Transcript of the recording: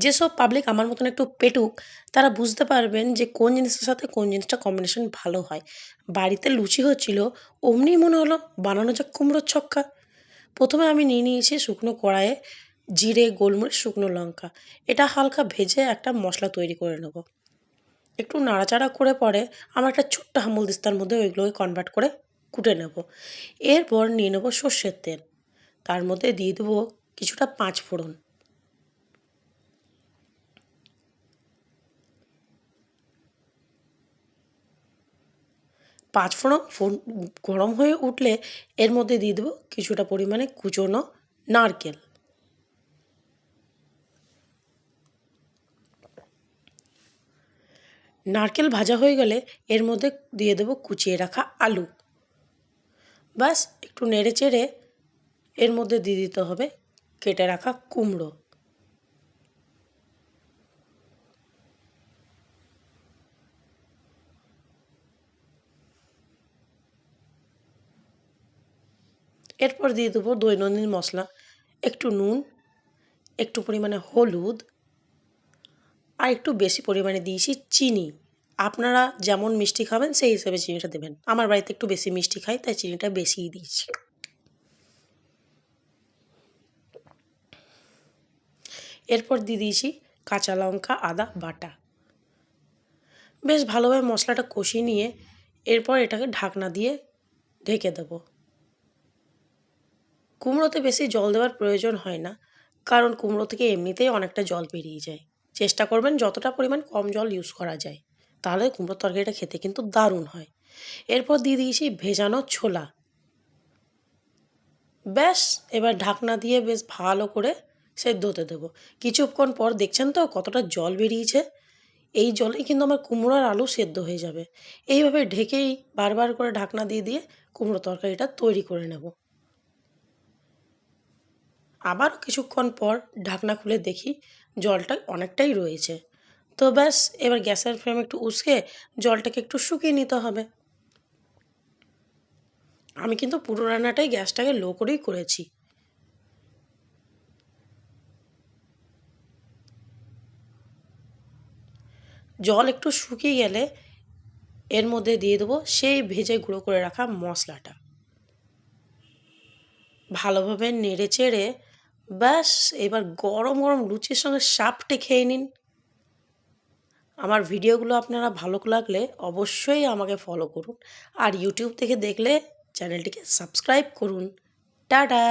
যেসব পাবলিক আমার মতন একটু পেটুক তারা বুঝতে পারবেন যে কোন জিনিসের সাথে কোন জিনিসটা কম্বিনেশন ভালো হয়। বাড়িতে লুচি হচ্ছিল, অমনিই মনে হলো বানানো যাক কুমড়োর ছক্কা। প্রথমে আমি নিয়ে নিয়েছি শুকনো কড়াইয়ে জিরে, গোলমরিচ, শুকনো লঙ্কা। এটা হালকা ভেজে একটা মশলা তৈরি করে নেব। একটু নাড়াচাড়া করে পরে আমার একটা ছোট্ট হামালদিস্তার মধ্যে ওইগুলোকে কনভার্ট করে কুটে নেব। এরপর নিয়ে নেব সর্ষের তেল, তার মধ্যে দিয়ে দেবো কিছুটা পাঁচ ফোড়ন। পাঁচফোড়ন গরম হয়ে উঠলে এর মধ্যে দিয়ে দেবো কিছুটা পরিমাণে কুচনো নারকেল। নারকেল ভাজা হয়ে গেলে এর মধ্যে দিয়ে দেবো কুচিয়ে রাখা আলু। ব্যাস একটু নেড়ে চেড়ে এর মধ্যে দিয়ে দিতে হবে কেটে রাখা কুমড়ো। এরপর দিয়ে দেবো দৈনন্দিন মশলা, একটু নুন, একটু পরিমাণে হলুদ, আর একটু বেশি পরিমাণে দিয়েছি চিনি। আপনারা যেমন মিষ্টি খাবেন সেই হিসেবে চিনিটা দেবেন। আমার বাড়িতে একটু বেশি মিষ্টি খাই তাই চিনিটা বেশিই দিয়েছি। এরপর দিয়ে দিয়েছি কাঁচা লঙ্কা, আদা বাটা। বেশ ভালোভাবে মশলাটা কষিয়ে নিয়ে এরপর এটাকে ঢাকনা দিয়ে ঢেকে দেবো। কুমড়োতে বেশি জল দেওয়ার প্রয়োজন হয় না, কারণ কুমড়ো থেকে এমনিতেই অনেকটা জল বেরিয়ে যায়। চেষ্টা করবেন যতটা পরিমাণ কম জল ইউজ করা যায়, তাহলে কুমড়োর তরকারিটা খেতে কিন্তু দারুণ হয়। এরপর দিয়ে দিয়েছি ভেজানো ছোলা। ব্যাস এবার ঢাকনা দিয়ে বেশ ভালো করে সেদ্ধ হতে দেবো। কিছুক্ষণ পর দেখছেন তো কতটা জল বেরিয়েছে। এই জলেই কিন্তু আমার কুমড়ো আর আলু সেদ্ধ হয়ে যাবে। এইভাবে ঢেকেই বারবার করে ঢাকনা দিয়ে দিয়ে কুমড়ো তরকারিটা তৈরি করে নেব। আবার কিছুক্ষণ পর ঢাকনা খুলে দেখি জলটা অনেকটাই রয়েছে। তো ব্যাস এবার গ্যাসের ফ্লেম একটু উসকে জলটাকে একটু শুকিয়ে নিতে হবে। আমি কিন্তু পুরো রান্নাটাই গ্যাসটাকে লো করেই করেছি। জল একটু শুকিয়ে গেলে এর মধ্যে দিয়ে দেবো সেই ভেজে গুঁড়ো করে রাখা মশলাটা। ভালোভাবে নেড়ে চেড়ে ব্যাস এবার গরম গরম লুচির সঙ্গে সাপটে খেয়ে নিন। আমার ভিডিওগুলো আপনারা ভালো লাগলে অবশ্যই আমাকে ফলো করুন, আর ইউটিউব থেকে দেখলে চ্যানেলটিকে সাবস্ক্রাইব করুন। টাটা।